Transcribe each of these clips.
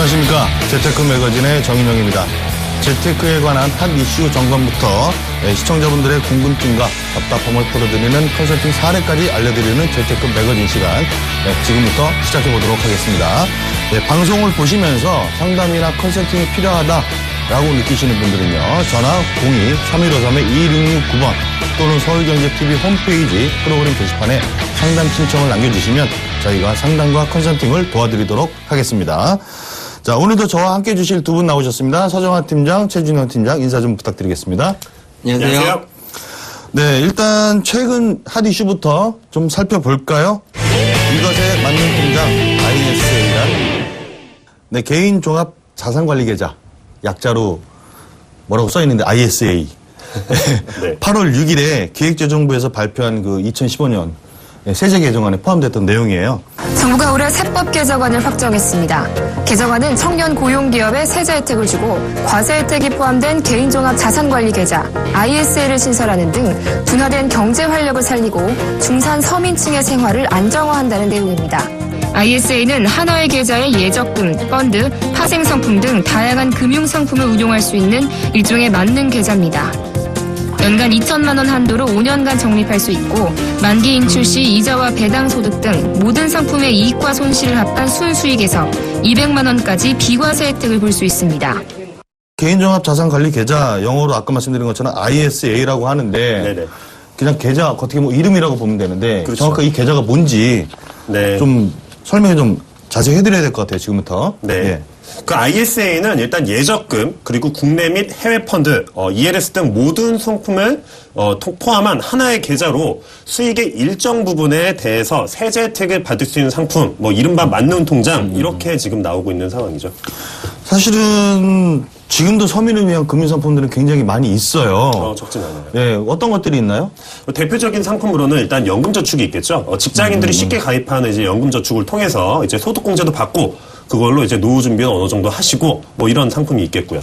안녕하십니까. 재테크 매거진의 정인영입니다. 재테크에 관한 핫 이슈 점검부터 시청자분들의 궁금증과 답답함을 풀어드리는 컨설팅 사례까지 알려드리는 재테크 매거진 시간, 지금부터 시작해보도록 하겠습니다. 방송을 보시면서 상담이나 컨설팅이 필요하다라고 느끼시는 분들은요, 전화 02-3153-2669번 또는 서울경제TV 홈페이지 프로그램 게시판에 상담 신청을 남겨주시면 저희가 상담과 컨설팅을 도와드리도록 하겠습니다. 자, 오늘도 저와 함께 해주실 두 분 나오셨습니다. 서정환 팀장, 최진원 팀장 인사 좀 부탁드리겠습니다. 안녕하세요. 네, 일단 최근 핫 이슈부터 좀 살펴볼까요? 이것에 맞는 통장 ISA란 개인 종합 자산관리 계좌, 약자로 뭐라고 써있는데 ISA. 네. 8월 6일에 기획재정부에서 발표한 그 2015년 세제 개정안에 포함됐던 내용이에요. 정부가 올해 세법 개정안을 확정했습니다. 개정안은 청년 고용기업에 세제 혜택을 주고 과세 혜택이 포함된 개인종합 자산관리 계좌 ISA를 신설하는 등 둔화된 경제 활력을 살리고 중산 서민층의 생활을 안정화한다는 내용입니다. ISA는 하나의 계좌에 예적금, 펀드, 파생상품 등 다양한 금융상품을 운용할 수 있는 일종의 만능 계좌입니다. 연간 2천만 원 한도로 5년간 적립할 수 있고 만기 인출 시 이자와 배당 소득 등 모든 상품의 이익과 손실을 합한 순수익에서 200만 원까지 비과세 혜택을 볼 수 있습니다. 개인종합자산관리 계좌, 영어로 아까 말씀드린 것처럼 ISA라고 하는데 네네. 그냥 계좌 어떻게 뭐 이름이라고 보면 되는데 그렇죠. 정확하게 이 계좌가 뭔지 네. 좀 설명을 좀 자세히 해드려야 될 것 같아요, 지금부터. 네. 예. 그 ISA는 일단 예적금, 그리고 국내 및 해외 펀드, ELS 등 모든 상품을 포함한 하나의 계좌로 수익의 일정 부분에 대해서 세제 혜택을 받을 수 있는 상품, 이른바 만능 통장, 이렇게 지금 나오고 있는 상황이죠. 사실은 지금도 서민을 위한 금융상품들은 굉장히 많이 있어요. 적진 않아요. 예, 어떤 것들이 있나요? 대표적인 상품으로는 일단 연금저축이 있겠죠. 직장인들이 쉽게 가입하는 이제 연금저축을 통해서 이제 소득공제도 받고 그걸로 이제 노후 준비는 어느 정도 하시고 이런 상품이 있겠고요.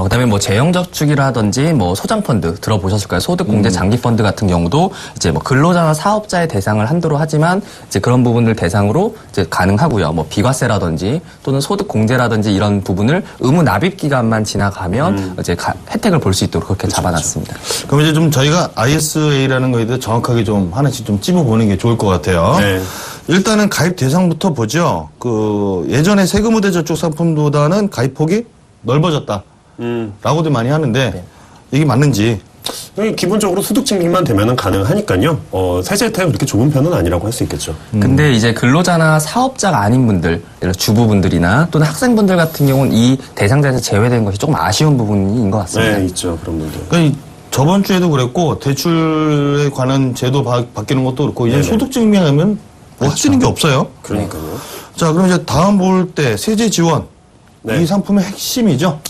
그다음에 재형저축이라든지 소장펀드 들어보셨을까요? 소득공제 장기펀드 같은 경우도 이제 근로자나 사업자의 대상을 한도로 하지만 이제 그런 부분을 대상으로 이제 가능하고요. 비과세라든지 또는 소득공제라든지 이런 부분을 의무 납입 기간만 지나가면 이제 혜택을 볼 수 있도록 그렇게 잡아놨습니다. 그럼 이제 좀 저희가 ISA라는 거에 대해서 정확하게 좀 하나씩 좀 찝어보는 게 좋을 것 같아요. 네. 일단은 가입 대상부터 보죠. 예전에 세금의대 저축 상품보다는 가입 폭이 넓어졌다. 라고들 많이 하는데 이게 맞는지. 기본적으로 소득 증빙만 되면은 가능하니까요. 세제 혜택은 그렇게 좁은 편은 아니라고 할 수 있겠죠. 근데 이제 근로자나 사업자가 아닌 분들, 예를 들어 주부분들이나 또는 학생분들 같은 경우는 이 대상자에서 제외된 것이 조금 아쉬운 부분인 것 같습니다. 네, 있죠. 그런 분들. 그러니까 저번 주에도 그랬고 대출에 관한 제도 바뀌는 것도 그렇고 이제 소득 증명하면 할 수 있는 게 없어요. 그러니까요. 자, 그럼 이제 다음 볼 때 세제 지원. 네. 이 상품의 핵심이죠.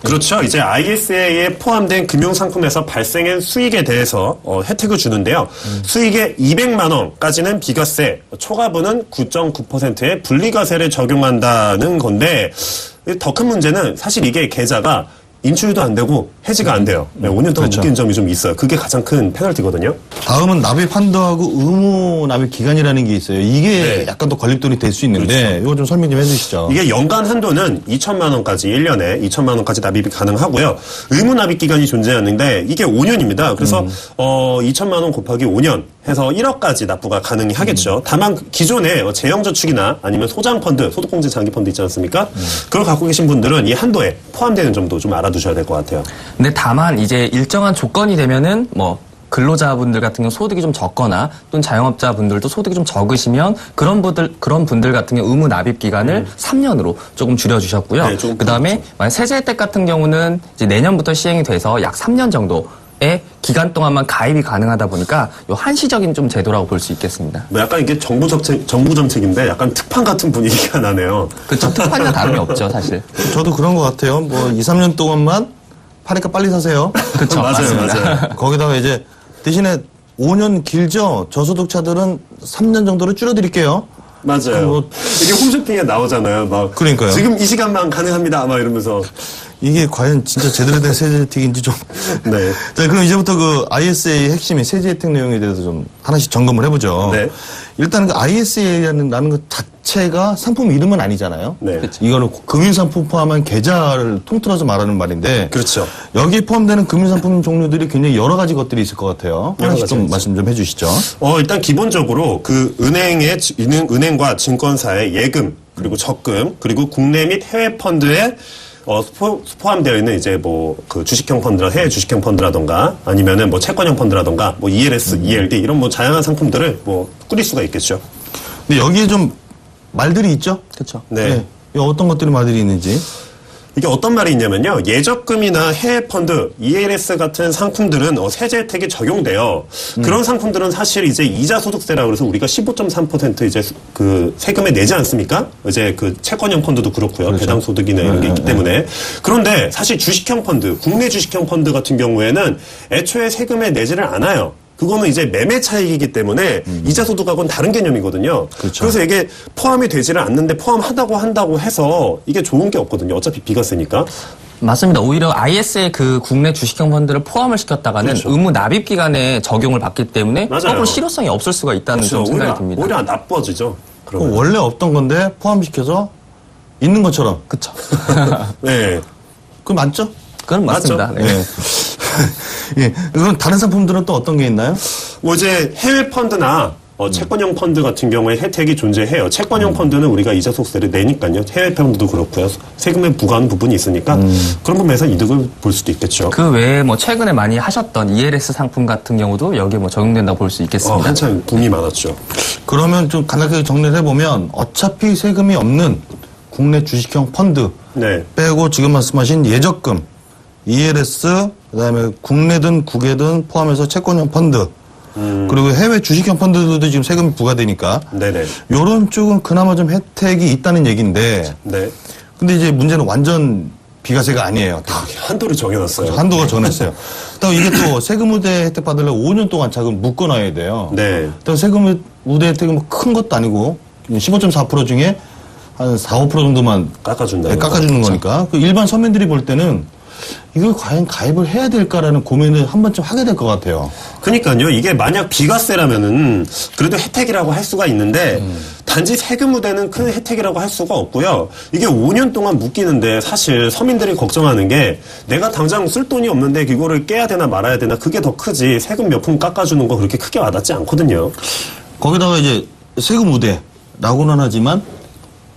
그렇죠. 이제 ISA에 포함된 금융상품에서 발생한 수익에 대해서 혜택을 주는데요. 수익의 200만 원까지는 비과세, 초과분은 9.9%의 분리과세를 적용한다는 건데 더 큰 문제는 사실 이게 계좌가 인출도 안 되고 해지가 안 돼요. 5년 동안 묶인 점이 좀 있어요. 그게 가장 큰 페널티거든요. 다음은 납입 한도하고 의무 납입 기간이라는 게 있어요. 이게 약간 또 걸림돌이 될 수 있는데 이거 좀 설명 좀 해주시죠. 이게 연간 한도는 2천만 원까지 1년에 2천만 원까지 납입이 가능하고요. 의무 납입 기간이 존재하는데 이게 5년입니다. 그래서 2천만 원 곱하기 5년 해서 1억까지 납부가 가능하겠죠. 다만 기존에 재형저축이나 아니면 소장펀드, 소득공제 장기펀드 있지 않습니까? 그걸 갖고 계신 분들은 이 한도에 포함되는 점도 좀 알아두셔야 될 것 같아요. 근데 다만 이제 일정한 조건이 되면은 근로자분들 같은 경우 소득이 좀 적거나 또는 자영업자분들도 소득이 좀 적으시면 그런 분들 같은 경우 의무 납입 기간을 3년으로 조금 줄여주셨고요. 네, 조금 그다음에 세제 혜택 같은 경우는 이제 내년부터 시행이 돼서 약 3년 정도의 기간 동안만 가입이 가능하다 보니까 요 한시적인 좀 제도라고 볼 수 있겠습니다. 약간 이게 정부 정책인데 약간 특판 같은 분위기가 나네요. 그쵸. 특판이나 다름이 없죠, 사실. 저도 그런 것 같아요. 2, 3년 동안만 파니까 빨리 사세요. 그쵸. 맞아요. 거기다가 이제 대신에 5년 길죠? 저소득자들은 3년 정도로 줄여드릴게요. 맞아요. 이게 홈쇼핑에 나오잖아요. 그러니까요. 지금 이 시간만 가능합니다. 이러면서. 이게 과연 진짜 제대로 된 세제 혜택인지 좀. 네. 자, 그럼 이제부터 그 ISA 핵심인 세제 혜택 내용에 대해서 좀 하나씩 점검을 해보죠. 네. 일단 그 ISA라는 것 자체가 상품 이름은 아니잖아요. 네. 이거는 금융상품 포함한 계좌를 통틀어서 말하는 말인데. 그렇죠. 여기에 포함되는 금융상품 종류들이 굉장히 여러 가지 것들이 있을 것 같아요. 여러 하나씩 가지 좀 있죠. 말씀 좀 해주시죠. 일단 기본적으로 그 은행과 증권사의 예금, 그리고 적금, 그리고 국내 및 해외 펀드에 포함되어 있는 이제 뭐 그 주식형 펀드라 해외 주식형 펀드라던가 아니면은 뭐 채권형 펀드라던가 뭐 ELS, ELD 이런 뭐 다양한 상품들을 뭐 꾸릴 수가 있겠죠. 근데 여기에 좀 말들이 있죠? 그렇죠. 네. 어떤 것들이 말들이 있는지. 이게 어떤 말이 있냐면요. 예적금이나 해외 펀드, ELS 같은 상품들은 세제 혜택이 적용돼요. 그런 상품들은 사실 이제 이자 소득세라 그래서 우리가 15.3% 이제 그 세금에 내지 않습니까? 이제 그 채권형 펀드도 그렇고요. 그렇죠. 배당 소득이나 이런 게 있기 때문에. 그런데 사실 주식형 펀드, 국내 주식형 펀드 같은 경우에는 애초에 세금에 내지를 않아요. 그거는 이제 매매 차익이기 때문에 이자 소득하고는 다른 개념이거든요. 그렇죠. 그래서 이게 포함이 되지를 않는데 한다고 해서 이게 좋은 게 없거든요. 어차피 비과세니까. 맞습니다. 오히려 IS의 그 국내 주식형 펀드를 포함을 시켰다가는 그렇죠. 의무 납입 기간에 적용을 받기 때문에 맞아요. 거꾸로 실효성이 없을 수가 있다는 좀 생각이 듭니다. 오히려 나빠지죠. 그러면. 원래 없던 건데 포함시켜서 있는 것처럼. 그렇죠. 네. 그거 맞죠? 그건 맞습니다. 맞죠? 네. 예. 그럼 다른 상품들은 또 어떤 게 있나요? 뭐 이제 해외 펀드나 채권형 펀드 같은 경우에 혜택이 존재해요. 채권형 펀드는 우리가 이자 소득세를 내니까요. 해외 펀드도 그렇고요. 세금에 부과하는 부분이 있으니까 그런 부분에서 이득을 볼 수도 있겠죠. 그 외에 뭐 최근에 많이 하셨던 ELS 상품 같은 경우도 여기에 뭐 적용된다고 볼 수 있겠습니다. 한참 붐이 많았죠. 그러면 좀 간략하게 정리를 해보면 어차피 세금이 없는 국내 주식형 펀드 네. 빼고 지금 말씀하신 예적금, ELS, 그다음에 국내든 국외든 포함해서 채권형 펀드 그리고 해외 주식형 펀드들도 지금 세금이 부과되니까 네네. 요런 쪽은 그나마 좀 혜택이 있다는 얘기인데 네. 근데 이제 문제는 완전 비과세가 아니에요. 다 한도를 정해놨어요. 한도가 정했어요. 또 이게 또 세금 우대 혜택 받으려면 5년 동안 자금 묶어놔야 돼요. 네. 또 세금 우대 혜택이 뭐 큰 것도 아니고 15.4% 중에 한 4, 5% 정도만 깎아준다는 깎아주는 거. 거니까 그 일반 서민들이 볼 때는 이걸 과연 가입을 해야 될까라는 고민을 한 번쯤 하게 될 것 같아요. 그러니까요. 이게 만약 비과세라면은 그래도 혜택이라고 할 수가 있는데 단지 세금 우대는 큰 혜택이라고 할 수가 없고요. 이게 5년 동안 묶이는데 사실 서민들이 걱정하는 게 내가 당장 쓸 돈이 없는데 이거를 깨야 되나 말아야 되나 그게 더 크지 세금 몇 푼 깎아주는 거 그렇게 크게 와닿지 않거든요. 거기다가 이제 세금 우대라고는 하지만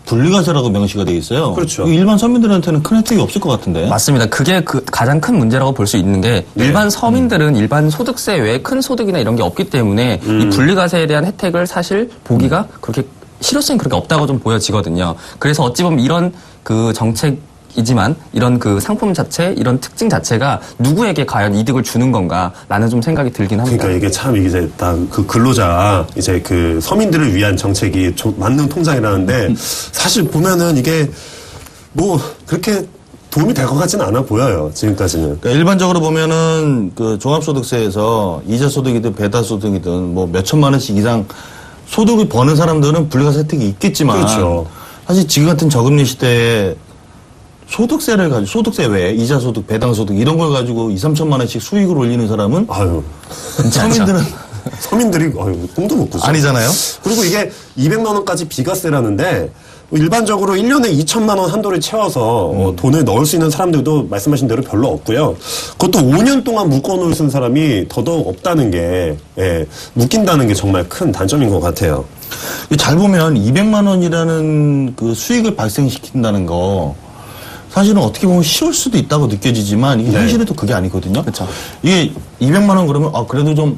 분리과세라고 명시가 돼 있어요. 그렇죠. 일반 서민들한테는 큰 혜택이 없을 것 같은데. 맞습니다. 그게 그 가장 큰 문제라고 볼 수 있는 게 네. 일반 서민들은 일반 소득세 외에 큰 소득이나 이런 게 없기 때문에 이 분리과세에 대한 혜택을 사실 보기가 그렇게 실효성이 그렇게 없다고 좀 보여지거든요. 그래서 어찌 보면 이런 그 정책이지만 이런 그 상품 자체, 이런 특징 자체가 누구에게 과연 이득을 주는 건가라는 좀 생각이 들긴 합니다. 그러니까 이게 참 이제 다 그 근로자 이제 그 서민들을 위한 정책이 만능 통장이라는데 사실 보면은 이게 뭐 그렇게 도움이 될 것 같지는 않아 보여요. 지금까지는. 그러니까 일반적으로 보면은 그 종합소득세에서 이자소득이든 배다소득이든 뭐 몇천만 원씩 이상 소득을 버는 사람들은 분리과세 혜택이 있겠지만 그렇죠. 사실 지금 같은 저금리 시대에 소득세를 가지고 소득세 외에 이자소득, 배당소득 이런 걸 가지고 2, 3천만 원씩 수익을 올리는 사람은 아유. 서민들은 서민들이 꿈도 못 꾸죠. 아니잖아요. 그리고 이게 200만 원까지 비과세라는데 일반적으로 1년에 2천만 원 한도를 채워서 돈을 넣을 수 있는 사람들도 말씀하신 대로 별로 없고요. 그것도 5년 동안 묶어놓을 수 있는 사람이 더더욱 없다는 게 묶인다는 게 정말 큰 단점인 것 같아요. 잘 보면 200만 원이라는 그 수익을 발생시킨다는 거 사실은 어떻게 보면 쉬울 수도 있다고 느껴지지만 이게 네. 현실은 또 그게 아니거든요. 그렇죠. 이게 200만 원 그러면 그래도 좀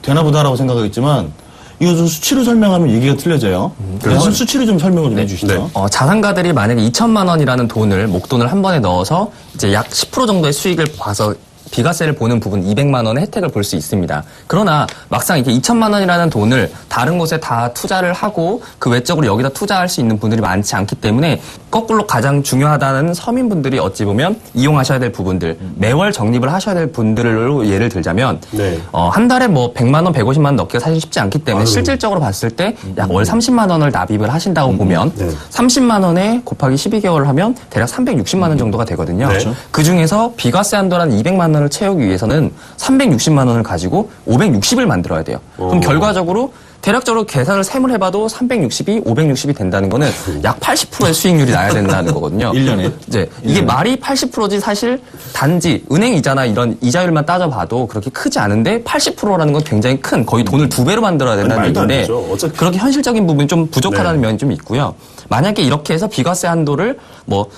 되나 보다라고 생각하겠지만 이거 좀 수치로 설명하면 얘기가 틀려져요. 그래서 수치를 좀 설명을 좀 해주시죠. 네. 자산가들이 만약에 2천만 원이라는 돈을 목돈을 한 번에 넣어서 이제 약 10% 정도의 수익을 봐서 비과세를 보는 부분 200만 원의 혜택을 볼 수 있습니다. 그러나 막상 이게 2천만 원이라는 돈을 다른 곳에 다 투자를 하고 그 외적으로 여기다 투자할 수 있는 분들이 많지 않기 때문에 거꾸로 가장 중요하다는 서민분들이 어찌 보면 이용하셔야 될 부분들, 매월 적립을 하셔야 될 분들로 예를 들자면 네. 한 달에 뭐 100만 원, 150만 원 넣기가 사실 쉽지 않기 때문에 실질적으로 봤을 때 약 월 30만 원을 납입을 하신다고 보면 네. 30만 원에 곱하기 12개월을 하면 대략 360만 원 정도가 되거든요. 네. 그 중에서 비과세 한도란 200만 원을 채우기 위해서는 360만 원을 가지고 560을 만들어야 돼요. 그럼 결과적으로 대략적으로 계산을 셈을 해봐도 360이 560이 된다는 거는 약 80%의 수익률이 나야 된다는 거거든요. 1년에? 이제 이게 말이 80%지 사실 단지 은행 이자나 이런 이자율만 따져봐도 그렇게 크지 않은데 80%라는 건 굉장히 큰 거의 돈을 2배로 만들어야 된다는 말도 안 얘기인데 되죠. 어차피- 그렇게 현실적인 부분이 좀 부족하다는 네. 면이 좀 있고요. 만약에 이렇게 해서 비과세 한도를 뭐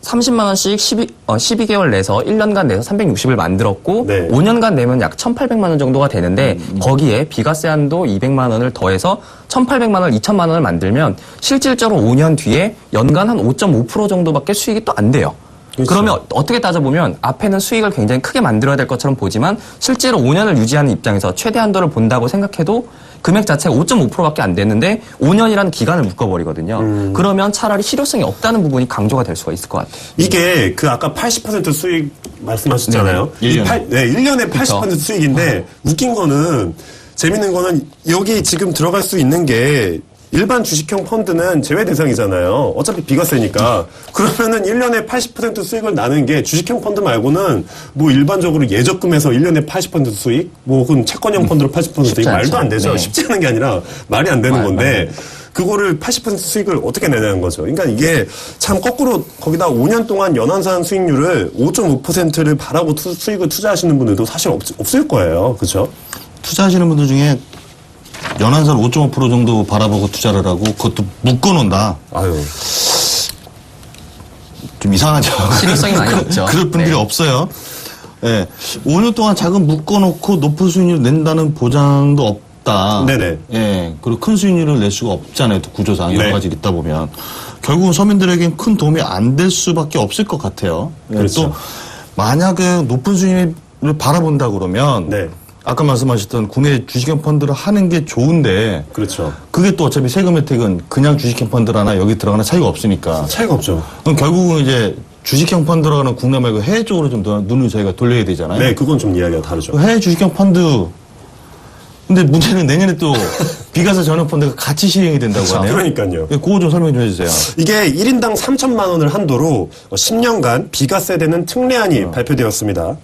30만 원씩 12개월 내서 1년간 내서 360을 만들었고 네. 5년간 내면 약 1,800만 원 정도가 되는데 거기에 비과세 한도 200만 원을 더해서 1,800만 원, 2천만 원을 만들면 실질적으로 5년 뒤에 연간 한 5.5% 정도밖에 수익이 또 안 돼요. 그렇죠. 그러면 어떻게 따져보면 앞에는 수익을 굉장히 크게 만들어야 될 것처럼 보지만 실제로 5년을 유지하는 입장에서 최대 한도를 본다고 생각해도 금액 자체가 5.5%밖에 안 됐는데 5년이라는 기간을 묶어버리거든요. 그러면 차라리 실효성이 없다는 부분이 강조가 될 수가 있을 것 같아요. 이게 그 아까 80% 수익 말씀하셨잖아요. 네네. 1년에. 1년에 80% 그쵸. 수익인데 웃긴 거는 재밌는 거는 여기 지금 들어갈 수 있는 게 일반 주식형 펀드는 제외 대상이잖아요. 어차피 비과세니까. 그러면은 1년에 80% 수익을 나는 게 주식형 펀드 말고는 뭐 일반적으로 예적금에서 1년에 80% 수익? 뭐 혹은 채권형 펀드로 80% 수익? 쉽지 말도 안 않죠. 되죠. 네. 쉽지 않은 게 아니라 말이 안 되는 건데 그거를 80% 수익을 어떻게 내냐는 거죠. 그러니까 이게 참 거꾸로 거기다 5년 동안 연한산 수익률을 5.5%를 바라고 수익을 투자하시는 분들도 사실 없을 거예요. 그렇죠? 투자하시는 분들 중에 연한산 5.5% 정도 바라보고 투자를 하고 그것도 묶어놓는다. 아유. 좀 이상하죠. 실효성이 많이 없죠. 그럴 분들이 네. 없어요. 예. 5년 동안 자금 묶어놓고 높은 수익률을 낸다는 보장도 없다. 네네. 예. 그리고 큰 수익률을 낼 수가 없잖아요. 또 구조상 여러 네. 가지 있다 보면. 결국은 서민들에겐 큰 도움이 안 될 수밖에 없을 것 같아요. 예. 그렇죠. 또 만약에 높은 수익률을 바라본다 그러면 네. 아까 말씀하셨던 국내 주식형 펀드를 하는 게 좋은데 그렇죠. 그게 또 어차피 세금 혜택은 그냥 주식형 펀드라나 여기 들어가는 차이가 없으니까. 차이가 없죠. 그럼 결국은 이제 주식형 펀드라는 국내 말고 해외 쪽으로 좀 더 눈을 저희가 돌려야 되잖아요. 네, 그건 좀 이야기가 다르죠. 그 해외 주식형 펀드. 근데 문제는 내년에 또 비과세 전용 펀드가 같이 시행이 된다고 하네요. 그러니까요. 그거 좀 설명 좀 해주세요. 이게 1인당 3천만 원을 한도로 10년간 비과세되는 특례안이 발표되었습니다.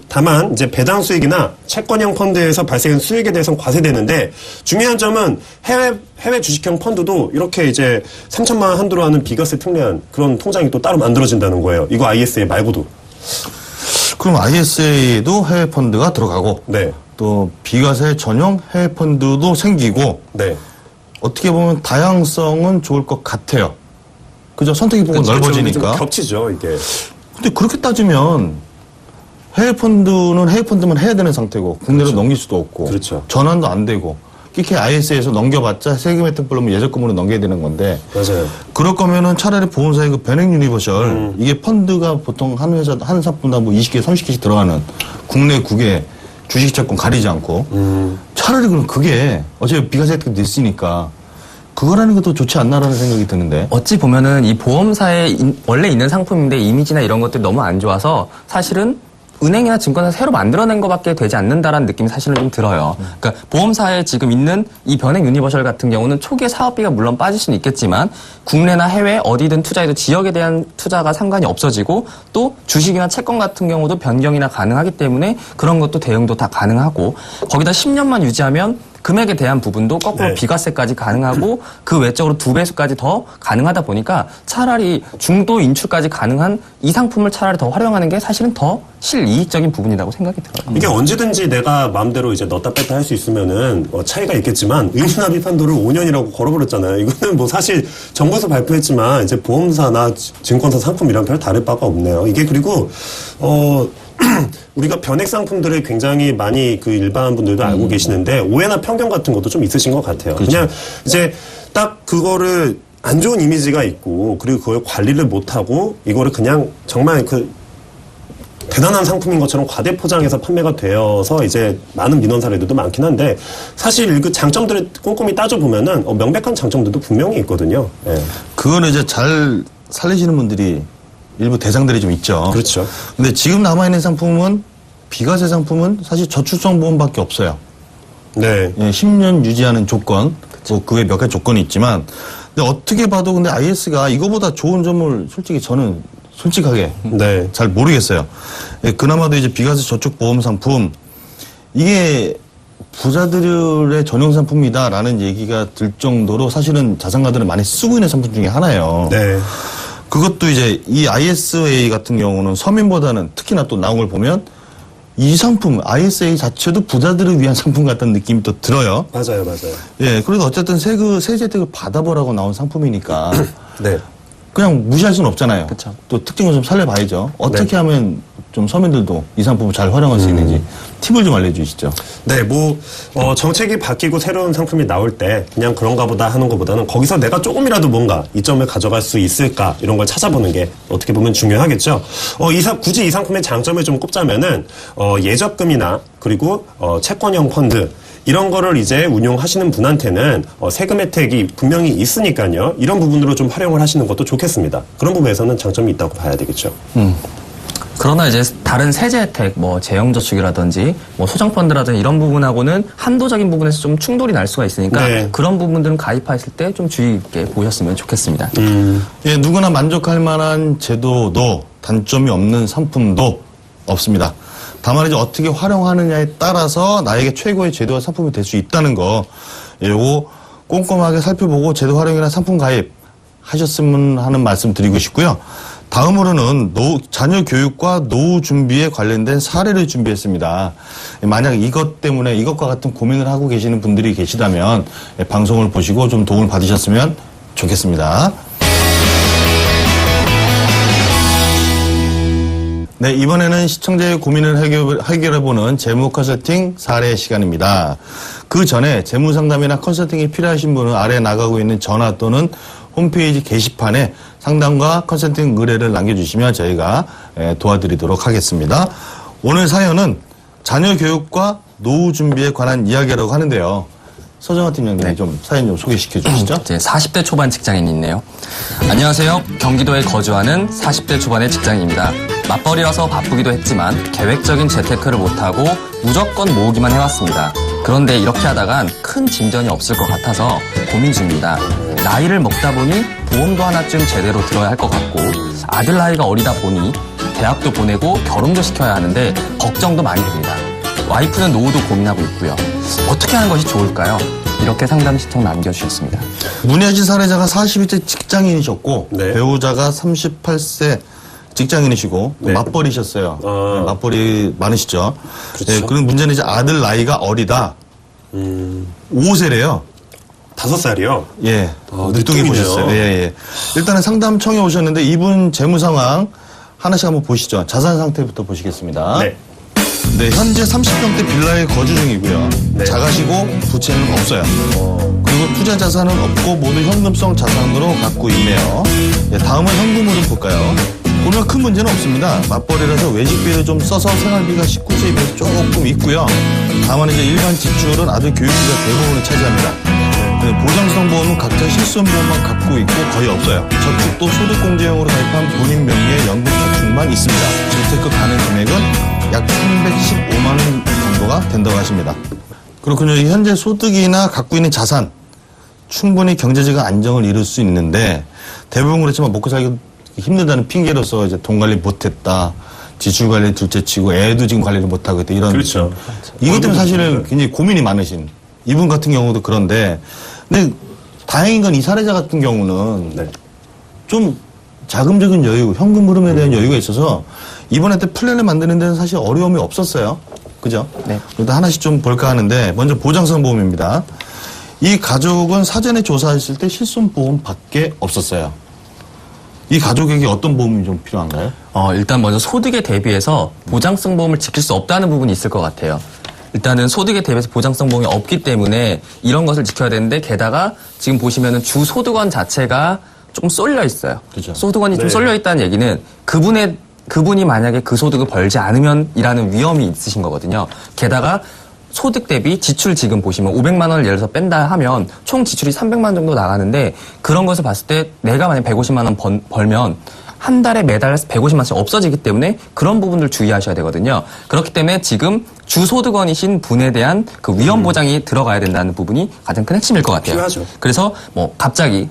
다만 이제 배당 수익이나 채권형 펀드에서 발생한 수익에 대해서는 과세되는데 중요한 점은 해외 주식형 펀드도 이렇게 이제 3천만 원 한도로 하는 비과세 특례안 그런 통장이 또 따로 만들어진다는 거예요. 이거 ISA 말고도. 그럼 ISA도 해외 펀드가 들어가고 네. 또 비과세 전용 해외 펀드도 생기고 네. 어떻게 보면 다양성은 좋을 것 같아요. 그죠? 선택의 폭은 좀 넓어지니까. 겹치죠, 이게. 근데 그렇게 따지면 해외 펀드는 해외 펀드만 해야 되는 상태고 국내로 넘길 수도 없고 그렇죠. 전환도 안 되고 이렇게 IS에서 넘겨봤자 세금 혜택 불러면 예적금으로 넘겨야 되는 건데 맞아요. 그럴 거면은 차라리 보험사의 그 변액 유니버셜 이게 펀드가 보통 한 회사 한 상품당 뭐 20개 30개씩 들어가는 국내 국외 주식 채권 가리지 않고 차라리 그럼 그게 어차피 비과세 혜택도 있으니까 그거라는 것도 좋지 않나라는 생각이 드는데. 어찌 보면은 이 보험사에 원래 있는 상품인데 이미지나 이런 것들이 너무 안 좋아서 사실은 은행이나 증권사 새로 만들어낸 것밖에 되지 않는다라는 느낌이 사실은 좀 들어요. 그러니까 보험사에 지금 있는 이 변액 유니버셜 같은 경우는 초기에 사업비가 물론 빠질 수는 있겠지만 국내나 해외 어디든 투자해도 지역에 대한 투자가 상관이 없어지고 또 주식이나 채권 같은 경우도 변경이나 가능하기 때문에 그런 것도 대응도 다 가능하고 거기다 10년만 유지하면 금액에 대한 부분도 거꾸로 네. 비과세까지 가능하고 그 외적으로 2배수까지 더 가능하다 보니까 차라리 중도 인출까지 가능한 이 상품을 차라리 더 활용하는 게 사실은 더 실이익적인 부분이라고 생각이 들어요. 이게 언제든지 내가 마음대로 이제 넣었다 뺐다 할 수 있으면은 차이가 있겠지만 의무납입 한도를 5년이라고 걸어버렸잖아요. 이거는 뭐 사실 정부에서 발표했지만 이제 보험사나 증권사 상품이랑 별 다를 바가 없네요. 이게 그리고 우리가 변액 상품들을 굉장히 많이 그 일반 분들도 알고 계시는데 오해나 편견 같은 것도 좀 있으신 것 같아요. 그렇죠. 그냥 이제 딱 그거를 안 좋은 이미지가 있고 그리고 그걸 관리를 못하고 이거를 그냥 정말 대단한 상품인 것처럼 과대 포장해서 판매가 되어서 이제 많은 민원 사례들도 많긴 한데 사실 그 장점들을 꼼꼼히 따져보면은 명백한 장점들도 분명히 있거든요. 예. 그거는 이제 잘 살리시는 분들이 일부 대상들이 좀 있죠. 그렇죠. 근데 지금 남아있는 상품은 비과세 상품은 사실 저축성 보험밖에 없어요. 네. 예, 10년 유지하는 조건, 뭐 그 외 몇 가지 조건이 있지만, 근데 어떻게 봐도 근데 IS가 이거보다 좋은 점을 솔직히 저는 솔직하게 네. 잘 모르겠어요. 예, 그나마도 이제 비과세 저축 보험 상품 이게 부자들의 전용 상품이다라는 얘기가 들 정도로 사실은 자산가들은 많이 쓰고 있는 상품 중에 하나예요. 네. 그것도 이제 이 ISA 같은 경우는 서민보다는 특히나 또 나온 걸 보면 이 상품 ISA 자체도 부자들을 위한 상품 같다는 느낌이 또 들어요. 맞아요. 예, 그래도 어쨌든 세제 혜택을 받아보라고 나온 상품이니까 네. 그냥 무시할 수는 없잖아요. 그쵸. 또 특징을 좀 살려봐야죠. 어떻게 네. 하면 좀 서민들도 이 상품을 잘 활용할 수 있는지 팁을 좀 알려주시죠. 네, 정책이 바뀌고 새로운 상품이 나올 때 그냥 그런가 보다 하는 것보다는 거기서 내가 조금이라도 뭔가 이점을 가져갈 수 있을까 이런 걸 찾아보는 게 어떻게 보면 중요하겠죠. 굳이 이 상품의 장점을 좀 꼽자면은, 예적금이나 그리고, 채권형 펀드, 이런 거를 이제 운용하시는 분한테는 세금 혜택이 분명히 있으니까요. 이런 부분으로 좀 활용을 하시는 것도 좋겠습니다. 그런 부분에서는 장점이 있다고 봐야 되겠죠. 그러나 이제 다른 세제 혜택, 뭐 재형저축이라든지 뭐 소장펀드라든지 이런 부분하고는 한도적인 부분에서 좀 충돌이 날 수가 있으니까 네. 그런 부분들은 가입하실 때 좀 주의 있게 보셨으면 좋겠습니다. 예, 누구나 만족할 만한 제도도 단점이 없는 상품도 없습니다. 다만 이제 어떻게 활용하느냐에 따라서 나에게 최고의 제도와 상품이 될 수 있다는 거, 요거 꼼꼼하게 살펴보고 제도 활용이나 상품 가입 하셨으면 하는 말씀 드리고 싶고요. 다음으로는 자녀 교육과 노후 준비에 관련된 사례를 준비했습니다. 만약 이것 때문에 이것과 같은 고민을 하고 계시는 분들이 계시다면 방송을 보시고 좀 도움을 받으셨으면 좋겠습니다. 네, 이번에는 시청자의 고민을 해결해보는 재무 컨설팅 사례 시간입니다. 그 전에 재무 상담이나 컨설팅이 필요하신 분은 아래 나가고 있는 전화 또는 홈페이지 게시판에 상담과 컨설팅 의뢰를 남겨주시면 저희가 도와드리도록 하겠습니다. 오늘 사연은 자녀 교육과 노후 준비에 관한 이야기라고 하는데요. 서정화 팀장님이 좀 사연 좀 소개시켜 주시죠. 이제 40대 초반 직장인이 있네요. 안녕하세요. 경기도에 거주하는 40대 초반의 직장인입니다. 맞벌이라서 바쁘기도 했지만 계획적인 재테크를 못하고 무조건 모으기만 해왔습니다. 그런데 이렇게 하다간 큰 진전이 없을 것 같아서 고민 중입니다. 나이를 먹다 보니 보험도 하나쯤 제대로 들어야 할 것 같고 아들 나이가 어리다 보니 대학도 보내고 결혼도 시켜야 하는데 걱정도 많이 됩니다. 와이프는 노후도 고민하고 있고요. 어떻게 하는 것이 좋을까요? 이렇게 상담 신청 남겨주셨습니다. 문의하신 사례자가 42세 직장인이셨고 네. 배우자가 38세 직장인이시고 또 네. 맞벌이셨어요. 아. 네, 맞벌이 많으시죠. 그렇죠. 네, 그런 문제는 이제 아들 나이가 어리다. 5세래요. 5살이요? 예. 늦둥이 늦둥이네요. 보셨어요. 예, 예. 일단은 상담 청해 오셨는데 이분 재무 상황 하나씩 한번 보시죠. 자산 상태부터 보시겠습니다. 네. 네, 현재 30평대 빌라에 거주 중이고요. 네. 작아시고 부채는 없어요. 그리고 투자 자산은 없고 모두 현금성 자산으로 갖고 있네요. 네, 다음은 현금으로 볼까요? 보면 큰 문제는 없습니다. 맞벌이라서 외식비를 좀 써서 생활비가 19세에 비해서 조금 있고요. 다만 이제 일반 지출은 아들 교육비가 대부분을 차지합니다. 네, 보장성 보험은 각자 실손보험만 갖고 있고 거의 없어요. 저축도 소득공제용으로 가입한 본인 명의의 연금 저축만 있습니다. 재테크 가능 금액은 약 315만 원 정도가 된다고 하십니다. 그렇군요. 현재 소득이나 갖고 있는 자산 충분히 경제적 안정을 이룰 수 있는데 대부분 그렇지만 먹고 살기 힘들다는 핑계로서 이제 돈 관리 못했다. 지출 관리 둘째치고 애도 지금 관리를 못하고 있다. 이런 그렇죠. 이것 때문에 사실은 굉장히 고민이 많으신 이분 같은 경우도 그런데 근데 다행인 건 이 사례자 같은 경우는 네. 좀 자금적인 여유, 현금 흐름에 대한 여유가 있어서 이번에 플랜을 만드는 데는 사실 어려움이 없었어요. 그죠? 네. 일단 하나씩 좀 볼까 하는데 먼저 보장성 보험입니다. 이 가족은 사전에 조사했을 때 실손보험밖에 없었어요. 이 가족에게 어떤 보험이 좀 필요한가요? 일단 먼저 소득에 대비해서 보장성 보험을 지킬 수 없다는 부분이 있을 것 같아요. 일단은 소득에 대비해서 보장성 보험이 없기 때문에 이런 것을 지켜야 되는데 게다가 지금 보시면은 주 소득원 자체가 좀 쏠려 있어요. 그죠. 소득원이 좀 네. 쏠려 있다는 얘기는 그분의 그분이 만약에 그 소득을 벌지 않으면이라는 위험이 있으신 거거든요. 게다가 소득 대비 지출 지금 보시면 500만 원을 예를 들어서 뺀다 하면 총 지출이 300만 원 정도 나가는데 그런 것을 봤을 때 내가 만약 150만 원 벌면 한 달에 매달 150만 원씩 없어지기 때문에 그런 부분들 주의하셔야 되거든요. 그렇기 때문에 지금 주소득원이신 분에 대한 그 위험 보장이 들어가야 된다는 부분이 가장 큰 핵심일 것 같아요. 필요하죠. 그래서 뭐 갑자기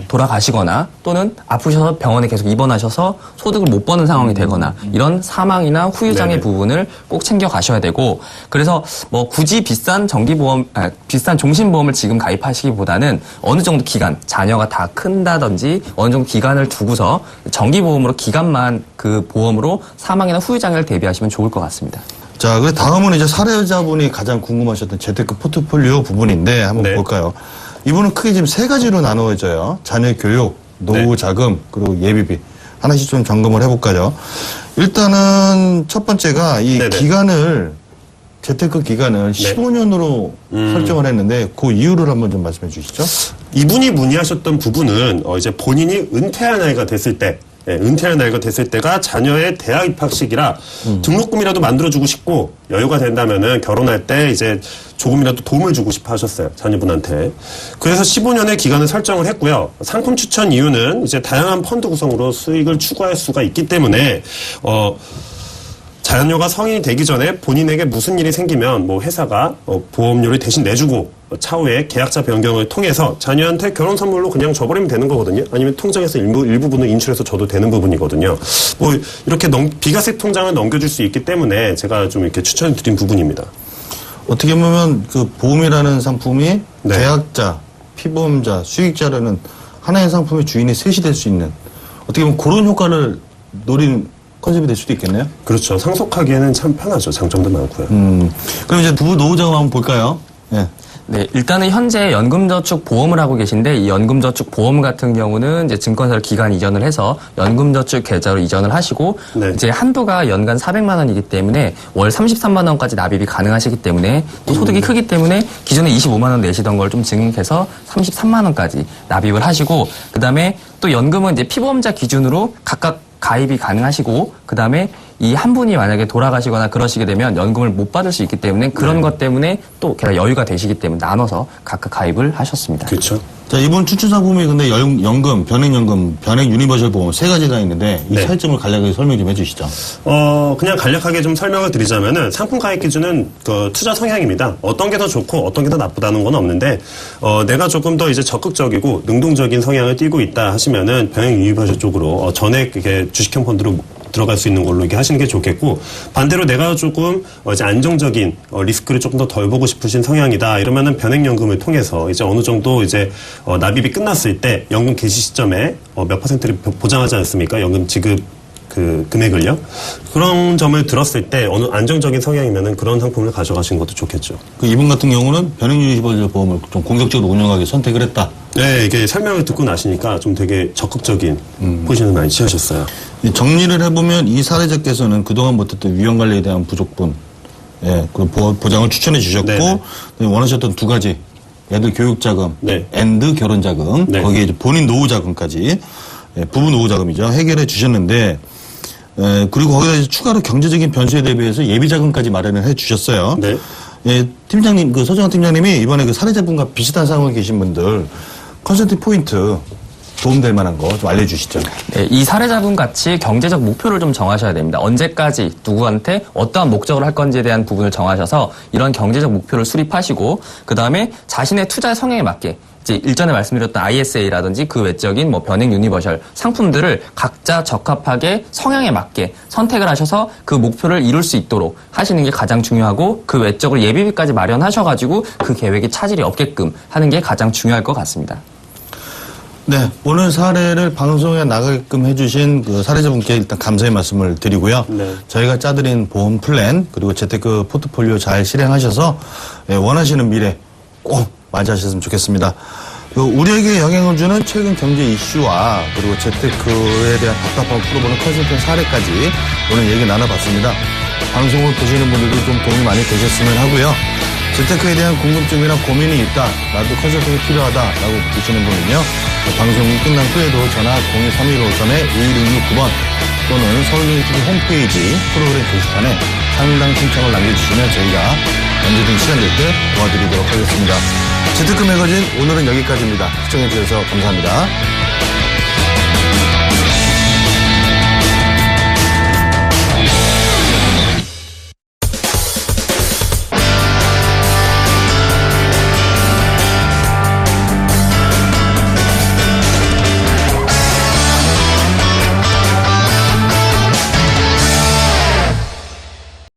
돌아가시거나 또는 아프셔서 병원에 계속 입원하셔서 소득을 못 버는 상황이 되거나 이런 사망이나 후유장애 네네. 부분을 꼭 챙겨 가셔야 되고 그래서 뭐 굳이 비싼 비싼 종신보험을 지금 가입하시기보다는 어느 정도 기간 자녀가 다 큰다든지 어느 정도 기간을 두고서 정기보험으로 기간만 그 보험으로 사망이나 후유장애를 대비하시면 좋을 것 같습니다. 자, 그리고 다음은 이제 사례자분이 가장 궁금하셨던 재테크 포트폴리오 부분인데 한번 네. 볼까요? 이분은 크게 지금 세 가지로 나누어져요. 자녀 교육, 노후 자금, 그리고 예비비. 하나씩 좀 점검을 해볼까요? 일단은 첫 번째가 이 네네. 기간을 재테크 기간을 네. 15년으로 설정을 했는데 그 이유를 한번 좀 말씀해 주시죠. 이분이 문의하셨던 부분은 이제 본인이 은퇴할 나이가 됐을 때, 은퇴할 나이가 됐을 때가 자녀의 대학 입학식이라 등록금이라도 만들어주고 싶고 여유가 된다면은 결혼할 때 이제 조금이라도 도움을 주고 싶어 하셨어요. 자녀분한테. 그래서 15년의 기간을 설정을 했고요. 상품 추천 이유는 이제 다양한 펀드 구성으로 수익을 추구할 수가 있기 때문에 자녀가 성인이 되기 전에 본인에게 무슨 일이 생기면 뭐 회사가 보험료를 대신 내주고 차후에 계약자 변경을 통해서 자녀한테 결혼 선물로 그냥 줘버리면 되는 거거든요. 아니면 통장에서 일부분을 인출해서 줘도 되는 부분이거든요. 뭐 이렇게 비과세 통장을 넘겨줄 수 있기 때문에 제가 좀 이렇게 추천을 드린 부분입니다. 어떻게 보면 그 보험이라는 상품이 네. 계약자, 피보험자, 수익자라는 하나의 상품의 주인이 셋이 될 수 있는 어떻게 보면 그런 효과를 노린 컨셉이 될 수도 있겠네요. 그렇죠. 상속하기에는 참 편하죠. 장점도 많고요. 그럼 이제 부부 노후자금 한번 볼까요? 예. 네, 일단은 현재 연금저축 보험을 하고 계신데 이 연금저축 보험 같은 경우는 이제 증권사를 기간 이전을 해서 연금저축 계좌로 이전을 하시고 네. 이제 한도가 연간 400만 원이기 때문에 월 33만 원까지 납입이 가능하시기 때문에 또 소득이 크기 때문에 기존에 25만 원 내시던 걸 좀 증액해서 33만 원까지 납입을 하시고 그다음에 또 연금은 이제 피보험자 기준으로 각각 가입이 가능하시고 그다음에 이 한 분이 만약에 돌아가시거나 그러시게 되면 연금을 못 받을 수 있기 때문에 그런 것 때문에 또 게다가 여유가 되시기 때문에 나눠서 각각 가입을 하셨습니다. 그렇죠. 자, 이번 추천 상품이 근데 연금, 변액연금, 변액 유니버셜 보험 세 가지가 있는데 이 네. 차이점을 간략하게 설명 좀 해주시죠. 그냥 간략하게 좀 설명을 드리자면은 상품 가입 기준은 그 투자 성향입니다. 어떤 게 더 좋고 어떤 게 더 나쁘다는 건 없는데 내가 조금 더 이제 적극적이고 능동적인 성향을 띠고 있다 하시면은 변액 유니버셜 쪽으로 전액 이게 주식형 펀드로 들어갈 수 있는 걸로 이렇게 하시는 게 좋겠고 반대로 내가 조금 이제 안정적인 리스크를 조금 더 덜 보고 싶으신 성향이다 이러면은 변액연금을 통해서 이제 어느 정도 이제 납입이 끝났을 때 연금 개시 시점에 몇 퍼센트를 보장하지 않습니까? 연금 지급 그 금액을요. 그런 점을 들었을 때 어느 안정적인 성향이면은 그런 상품을 가져가시는 것도 좋겠죠. 그 이분 같은 경우는 변액 유니버셜 보험을 좀 공격적으로 운영하기 선택을 했다. 네, 이게 설명을 듣고 나시니까 좀 되게 적극적인 포지션을 많이 취하셨어요. 정리를 해보면 이 사례자께서는 그동안 못했던 위험관리에 대한 부족분, 예, 그 보장을 추천해 주셨고 네네. 원하셨던 두 가지, 애들 교육자금, 네. 앤드 결혼자금, 네. 거기에 이제 본인 노후자금까지, 예, 부부 노후자금이죠. 해결해 주셨는데, 그리고 거기다 이제 추가로 경제적인 변수에 대비해서 예비자금까지 마련을 해 주셨어요. 네. 예, 팀장님, 그 서정환 팀장님이 이번에 그 사례자분과 비슷한 상황에 계신 분들 컨설팅 포인트 도움될 만한 거 좀 알려주시죠. 네, 이 사례자분 같이 경제적 목표를 좀 정하셔야 됩니다. 언제까지 누구한테 어떠한 목적을 할 건지에 대한 부분을 정하셔서 이런 경제적 목표를 수립하시고 그다음에 자신의 투자의 성향에 맞게 이제 일전에 말씀드렸던 ISA라든지 그 외적인 뭐 변액 유니버셜 상품들을 각자 적합하게 성향에 맞게 선택을 하셔서 그 목표를 이룰 수 있도록 하시는 게 가장 중요하고 그 외적으로 예비비까지 마련하셔가지고 그 계획에 차질이 없게끔 하는 게 가장 중요할 것 같습니다. 네, 오늘 사례를 방송에 나가게끔 해주신 그 사례자분께 일단 감사의 말씀을 드리고요. 네. 저희가 짜드린 보험 플랜 그리고 재테크 포트폴리오 잘 실행하셔서 원하시는 미래 꼭 맞이하셨으면 좋겠습니다. 우리에게 영향을 주는 최근 경제 이슈와 그리고 재테크에 대한 답답함을 풀어보는 컨설팅 사례까지 오늘 얘기 나눠봤습니다. 방송을 보시는 분들도 좀 도움이 많이 되셨으면 하고요. 재테크에 대한 궁금증이나 고민이 있다, 나도 컨설팅이 필요하다라고 계시는 분은요, 방송이 끝난 후에도 전화 02315-2166-9번 또는 서울유니티비 홈페이지 프로그램 게시판에 상담 신청을 남겨주시면 저희가 언제든 시간 될 때 도와드리도록 하겠습니다. 재테크 매거진 오늘은 여기까지입니다. 시청해주셔서 감사합니다.